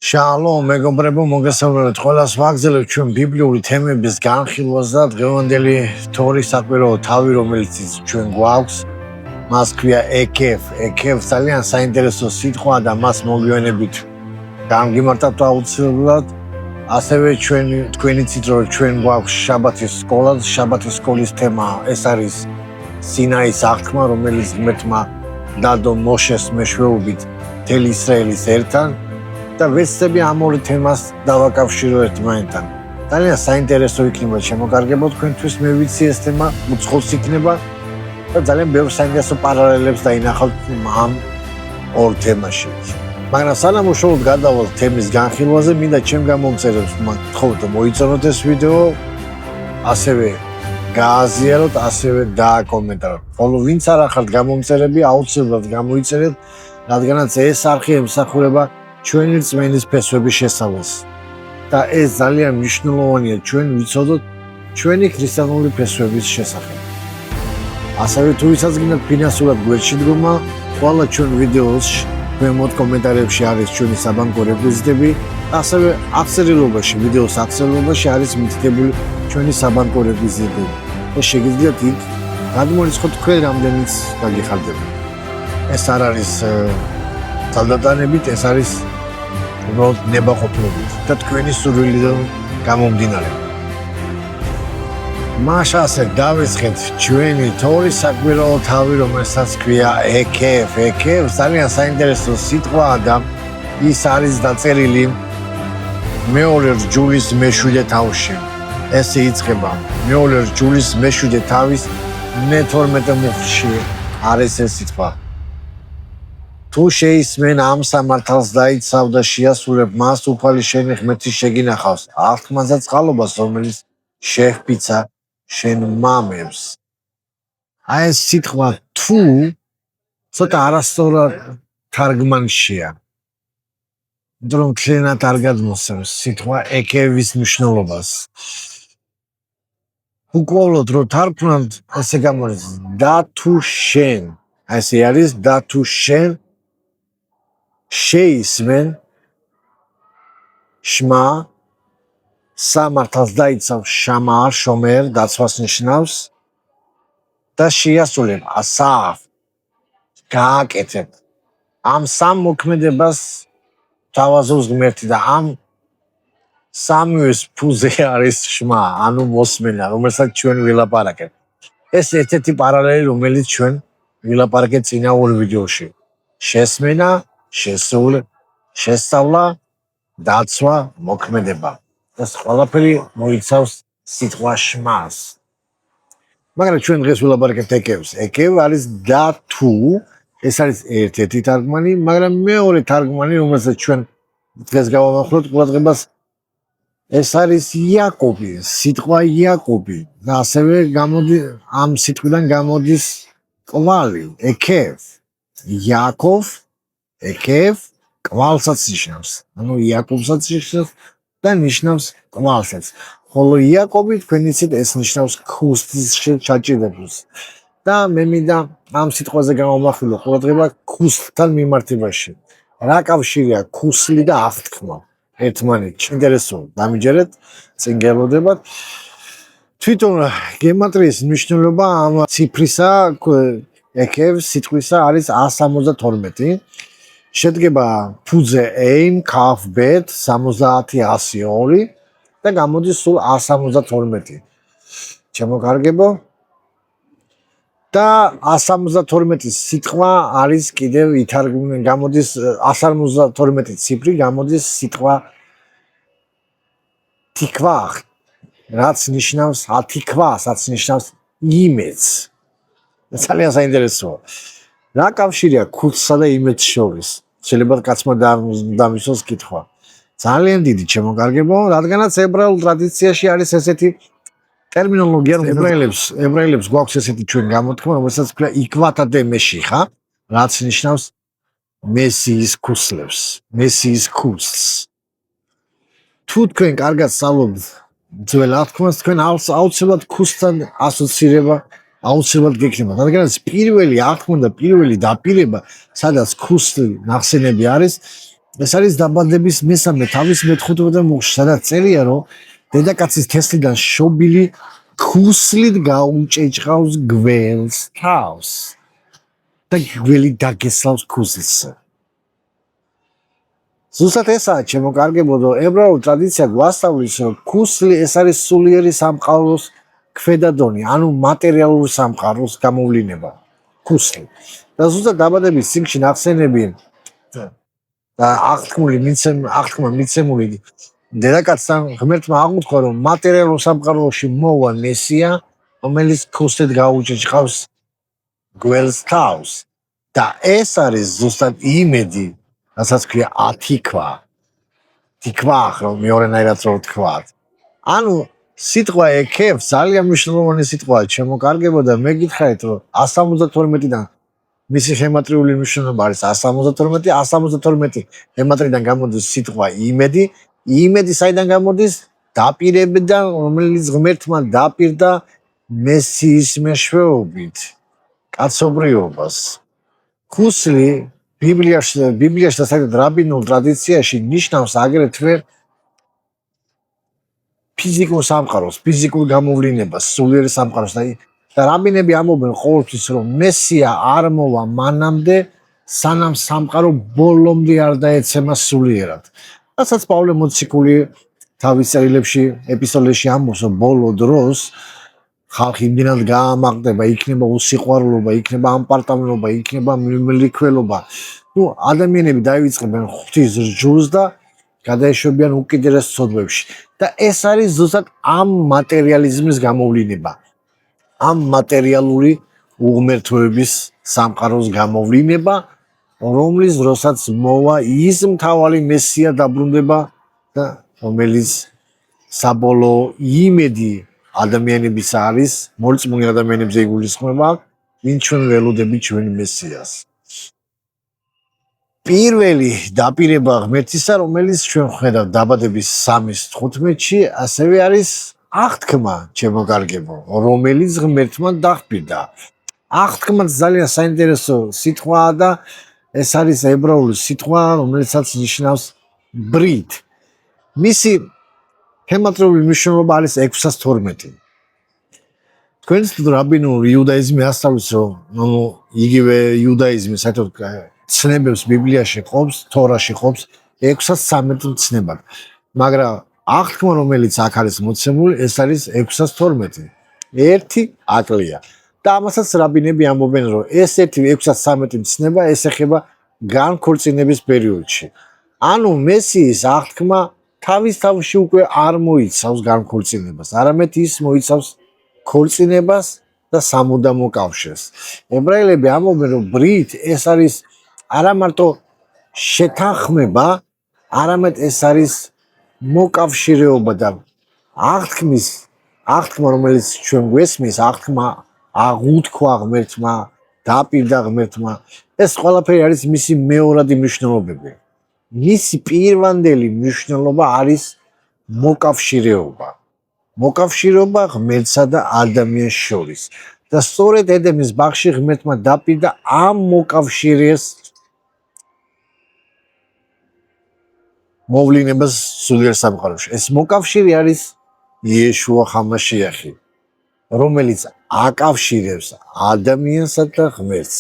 Shalom, მეგობრებო, მოგესალმებით ყველას. ვაგრძელებთ ჩვენ ბიბლიური თემების განხილვას და დღევანდელი თორის საკვირაო თავი, რომელიც ჩვენ გვაქვს, მას ქვია ეკეფ. ეკეფ ძალიან საინტერესო სიტყვა და მას მოგვიანებით გამგიმართავთ აუცილებლად. ასევე თქვენ იცით, რომ ჩვენ გვაქვს შაბათის სკოლა, შაბათის სკოლის თემა ეს არის სინაის აღთქმა, რომელიც ღმერთმა დადო მოშეს მეშვეობით მთელი ისრაელის ერთან. და ვეცდები ამ ორი თემას დავაკავშირო ერთმანეთთან. ძალიან საინტერესო იქნება შემოგარგებო თქვენთვის, მე ვიცი ეს თემა უცხოს იქნება და ძალიან ბევრ საინტერესო პარალელებს დაინახავთ ამ ორ თემაში. მაგრამ სანამ უშუალოდ გადავალთ თემის განხილვაზე, მინდა ჩემ გამომწერებს გთხოვთ მოიწონოთ ეს ვიდეო, ასევე გააზიაროთ, ასევე დააკომენტაროთ. ხოლო ვინც არ ახართ გამომწერები, აუცილებლად გამოიწერეთ, რადგანაც ეს არხი ემსახურება ჩვენი რწმენის ფესვების შესწავლას და ეს ძალიან მნიშვნელოვანია ჩვენ ვიცოდოთ ჩვენი ქრისტიანული ფესვების შესახებ. ასევე თუ ვისაც გინდათ ფინანსურად გვერდში დგომა, ყველა ჩვენ ვიდეოს ქვემოთ კომენტარებში არის ჩვენი საბანკო რეკვიზიტები, ასევე აღწერილობაში, ვიდეოს აღწერილობაში არის მითითებული ჩვენი საბანკო რეკვიზიტები. და შეგიძლიათ იქ გადმორიცხოთ თქვენ რამდენიც გაგიხარდება. ეს არ არის ძალდატანებით, ეს არის უბრალოდ ნებაყოფლობით და თქვენი სურვილიდან გამომდინარე. მაშა ასე დავესხეთ ჩვენი თორის საკვირაო თავი, რომელსაც ქვია ეკეფ. ეკეფ ძალიან საინტერესო სიტყვაა და ის არის დაწერილი მეორე რჯულის მეშვიდე თავში. ესე იწყება მეორე რჯულის მეშვიდე თავის მე-12 მუხლში არის ეს სიტყვა. თუ შეისმენ ამ სამართალს დაიცავ და შეასრულებ მას, უფალი შენი ღმერთის შეგინახავს, აღთქმას და წყალობას, რომელიც შეჰფიცა შენ მამებს. აი ეს სიტყვა თუ ცოტა არასწორად თარგმანშია. იმიტომ რომ მთლიანად არ გადმოსცემს სიტყვა ეკევის მნიშვნელობას. უკვლავად რო თარგმნათ, ესე გამოდის და თუ შენ, აი ესე არის და თუ შენ შეისმენ შმა სამართალს დაიცავ შამარ შომერ დაცვას ნიშნავს და შეასრულებ ასაფ გააკეთებ ამ სამ მოქმედებას თავაზობს ღმერთი და ამ სამის ფუზე არის შმა, ანუ მოსმენა, რომელსაც ჩვენ ვილაპარაკებთ. ეს ერთ-ერთი პარალელი, რომელიც ჩვენ ვილაპარაკეთ წინა ორ ვიდეოში. შესმენა, შესწავლა, დაცვა, მოქმედება. ეს ყველაფერი მოიცავს სიტყვა შმას. მაგრამ ჩვენ დღეს ვილაპარაკებთ ეკევს. ეკევ არის და თუ, ეს არის ერთ-ერთი თარგმანი, მაგრამ მეორე თარგმანი, რომელსაც ჩვენ დღეს გავამახვილოთ ყურადღებას, ეს არის იაკობი, სიტყვა იაკობი და ასევე ამ სიტყვიდან გამოდის კვალი, ეკევ. იაკოვ ეკეფ კვალსაც ნიშნავს, ანუ იაკობსაც ნიშნავს და ნიშნავს კვალსაც. ხოლო იაკობი თქვენ იცით ეს ნიშნავს ქუსლის ჩაჭირებულს. და მე მინდა ამ სიტყვაზე გამოვახვილო ყურადღება ქუსლთან მიმართებაში. რა კავშირია ქუსლი და აღთქმა ერთმანეთში? ინტერესოა, დამიჯერეთ, წინ გელოდებათ. თვითონ გემატრიის მნიშვნელობა ამ ციფრისა ეკევ სიტყვისა არის 172. შედგება ფუძე ეინ, ქაფ, ბეთ, 70, 102 და გამოდის სულ 172. შემოგარგებო? და 172 სიტყვა არის კიდევ გამოდის 172 ციფრი გამოდის სიტყვა თიქვა, რაც ნიშნავს ათიქვასაც ნიშნავს იმედს. ძალიან საინტერესოა. რა კავშირია ქუსლსა და იმედს შორის? შეიძლება კაცმა დამისვოს კითხვა. ძალიან დიდი შემოგარგებო, რადგანაც ებრაულ ტრადიციაში არის ესეთი ტერმინოლოგია, რომ ებრაელებს გვაქვს ესეთი ჩვენ გამოთქმა, რომელსაც ქვია იკვატა დე მეშიხა, რაც ნიშნავს მესიის ქუსლებს, მესიის ქუსლს. თუ თქვენ კარგად სწავლობთ ძველ აღთქმას, თქვენ აუცილებლად ქუსლთან ასოცირება აუცილებლად გექნება. რადგანაც პირველი აღთქმა და პირველი დაპირება, სადაც ქუსლი ნახსენები არის, ეს არის დაბადების მესამე თავის მე-15 მუხლში, სადაც წერია, რომ დედაკაცის თესლიდან შობილი ქუსლით გაუჭეჭყავს გველს თავს და გველი დაგესლავს ქუსლს. ზუსტად ესაა ჩემო კარგებოდო, ებრაულ ტრადიცია გვასწავლის, რომ ქუსლი ეს არის სულიერი სამყაროს ქვედა დონე, ანუ მატერიალური სამყაროს გამოვლინება. ქუსლი. და ზუსტად დაბადების წიგნში ნახსენები და აღთქმა მიცემული დედაკაცთან ღმერთმა აღუთქვა, რომ მატერიალურ სამყაროში მოვა მესია, რომელიც ქუსლით გაუჭეჭყავს გველს თავს. და ეს არის ზუსტად იმედი, რასაც ქვია ათიქვა. თიქვა, რომ მეორენაირად რო ვთქვათ. ანუ სიტყვა ეკეფ ძალიან მნიშვნელოვანი სიტყვაა, ჩემო კარგებო და მე გითხარით, რომ 172-დან მისი ხემატრიული მნიშვნელობა არის 172, 172 ხემატრიდან გამოდის სიტყვა იმედი. იმედი საიდან გამოდის? დაპირებიდან, რომელიც ღმერთმა დაპირდა მესიის მეშვეობით კაცობრიობას. ქუსლი ბიბლიაში და საერთოდ რაბინულ ტრადიციაში ნიშნავს აგრეთვე ფიზიკურ სამყაროს, ფიზიკურ გამოვლინებას, სულიერ სამყაროს და რაბინები ამბობენ ყოველთვის, რომ მესია არ მოვა მანამდე, სანამ სამყარო ბოლომდე არ დაეცემა სულიერად. რასაც პავლე მოციქული თავის წერილებში, ეპისტოლეში ამბობს, რომ ბოლო დროს ხალხი იმდენად გაამაყდება, იქნება უსიყვარულობა, იქნება ამპარტამლობა, იქნება მილიქველობა. ადამიანები დაივიწყებენ ღვთის რჯულს და გადაეშვებიან უკიდურეს ცოდვებში. და ეს არის ზუსტად ამ მატერიალიზმის გამოვლინება. ამ მატერიალური უღმერთოების სამყაროს გამოვლინება, რომლის დროსაც მოვა ის მთავარი მესია დაბრუნდება და რომელიც საბოლოო იმედი ადამიანების არის, მოწმუნე ადამიანებზე იგულისხმება, ვინ ჩვენ ველოდებით ჩვენი მესიას. პირველი დაპირება ღმერთისა, რომელიც ჩვენ ხედავთ დაბადების 3:15-ში, ასევე არის აღთქმა, ჩემო კარგებო, რომელიც ღმერთმა დახპირდა. აღთქმა ძალიან საინტერესო სიტყვაა და ეს არის ებრაული სიტყვა, რომელსაც ნიშნავს ბრით. მისი ხემატრიული მნიშვნელობა არის 612. თქვენ რაბინულ იუდაიზმი ასწავლის, რომ იგივე იუდაიზმი საერთოდ ცნებებს ბიბლიაში ყოფს, თორაში ყოფს 613 ცნებად. მაგრამ აღთქმა, რომელიც აქ არის მოცემული, ეს არის 612. ერთი აკლია. და ამასაც რაბინები ამბობენ, რომ ეს ერთი 613 ცნება ესეხება განქორწინების პერიოდში. ანუ მესიის აღთქმა თავის თავში უკვე არ მოიცავს განქორწინებას, არამედ ის მოიცავს ქორწინებას და სამუდამო კავშირს. ებრაელები ამბობენ, რომ ბრით ეს არის არა მარტო შეთანხმება, არამედ ეს არის მოკავშირეობა და აღთქმა, რომელიც ჩვენ გვესმის, აღთქმა აღუთქვა ღმერთმა, დაპირდა ღმერთმა, ეს ყველაფერი არის მისი მეორადი მნიშვნელობები. მისი პირვანდელი მნიშვნელობა არის მოკავშირეობა. მოკავშირეობა ღმერთსა და ადამიანს შორის. და სწორედ ედემის ბაღში ღმერთმა დაპირდა ამ მოკავშირეს მოვლინებას სულიერ სამყაროში. ეს მოკავშირე არის იეშუა ხამაშიახი, რომელიც აკავშირებს ადამიანსა და ღმერთს.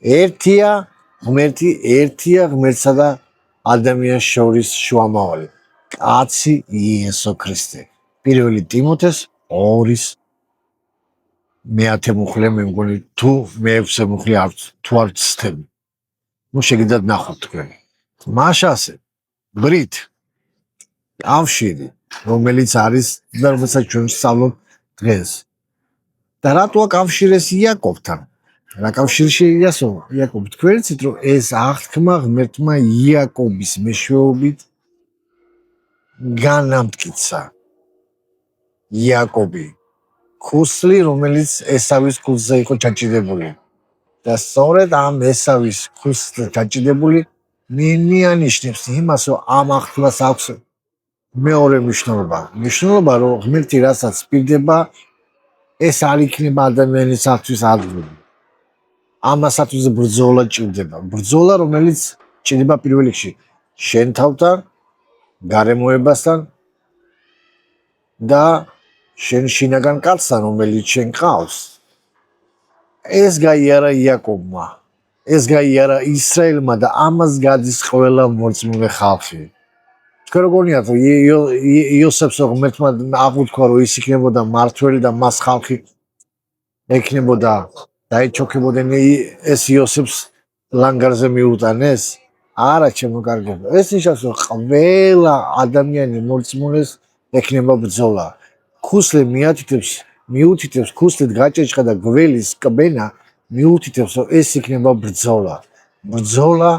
ერთია ღმერთსა და ადამიანს შორის შუამავალი. კაცი იესო ქრისტე. პირველი ტიმოთეს 2:10 მუხლე მე მგონი თუ მე-6 მუხლე არ თუ არ ვცდები. შეგიძლიათ ნახოთ თქვენ. მაშასე ბრით კავშირი, რომელიც არის და რომელსაც ჩვენ ვსწავლობთ დღეს. და რატო აკავშირეს იაკობთან? რა კავშირში იაკობი? თქვენ იცით, რომ ეს აღთქმა ღმერთმა იაკობის მეშვეობით განამტკიცა. იაკობი ქუსლი, რომელიც ესავის ქუსლზე იყო ჩაჭიდებული. და სწორედ ამ ესავის ქუსლზე ჩაჭიდებული ნიშნებს იმას, რომ ამ აღთქმას აქვს მეორე მნიშვნელობა. მნიშვნელობა, რომ ღმერთი რასაც პირდება, ეს არ იქნება ადამიანისათვის ადგილი. ამასათვის ბრძოლა ჭირდება. ბრძოლა, რომელიც ჭირდება პირველ რიგში შენ თავთან, გარემოებასთან და შენ შინაგან კაცთან, რომელიც შენ ყავს. ეს გაიარა იაკობმა, ეს გაიარა ისრაელმა და ამას გადის ყველა მორწმუნე ხალხი. თქვენ როგორნიათ იოსებს ღმერთმა აღუთქვა რომ ის იქნებოდა მართველი და მას ხალხი ექნებოდა დაეჩოქებოდნენ ეს იოსებს ლანგარზე მიუტანეს? არა ჩემო კარგებო, ეს ნიშნავს რომ ყველა ადამიანი მორწმუნეს ექნება ბრძოლა. ქუსლე მიუთითებს ქუსლით გაჭეჭყა და გველის კბენა მიუთითებს რომ ეს იქნება ბრძოლა. ბრძოლა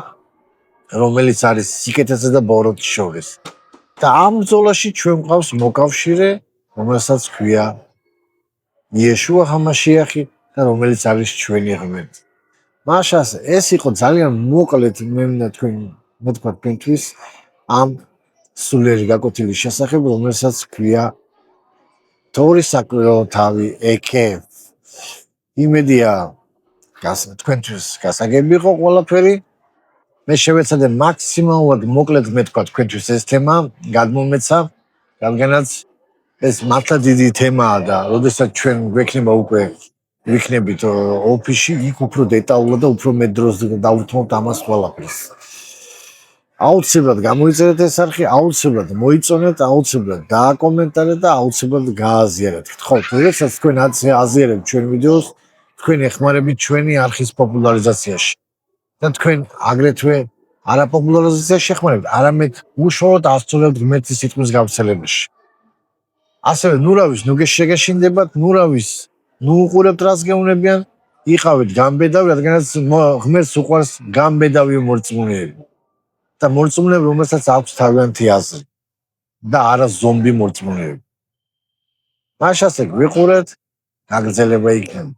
რომელიც არის სიკეთესა და ბოროტის შორის. და ამ ბრძოლაში ჩვენ გვყავს მოკავშირე, რომელსაც ქვია იეშუა ჰამაშიახი და რომელიც არის ჩვენი ღმერთი. მაშას ეს იყო ძალიან მოკლედ მე თქვა თქვენთვის ამ სულიერი გაკვეთილის შესახებ, რომელსაც ქვია თორის საკვირაო თავი ეკეფ. იმედია თქვენთვის გასაგები იყო ყველაფერი. მე შევეცადე მაქსიმალურად მოკლედ მე თქვა თქვენთვის ეს თემა გადმომეცა, რადგანაც ეს მართლა დიდი თემაა და როდესაც ჩვენ გვექნება უკვე ვიქნებით ოფისში, იქ უფრო დეტალურად და უფრო მეტ დროს დავუთმობთ ამას ყველაფერს. აუცილებლად გამოიწერეთ ეს არხი, აუცილებლად მოიწონეთ, აუცილებლად დააკომენტარეთ და აუცილებლად გააზიარეთ. ხო, როდესაც თქვენ აზიარებთ ჩვენ ვიდეოს, თქვენ ეხმარებით ჩვენი არხის პოპულარიზაციაში. და თქვენ აგრეთვე არაპოპულარიზაციაში ეხმარებთ, არამედ უშუალოდ ასწორებთ ღმერთის სიტყვის გავრცელებაში. ასევე ნურავის ნუ შეგეშინდებათ, ნურავის ნუ უყურებთ რას გეუნებიან, იყავით გამბედავი, რადგანაც ღმერთს უყვარს გამბედავი მორწმუნეები. და მორწმუნეები, რომელსაც აქვს თავიანთი აზრი და არა ზომბი მორწმუნეები. მაშასე გვიყურეთ, გაგრძელება იქნება.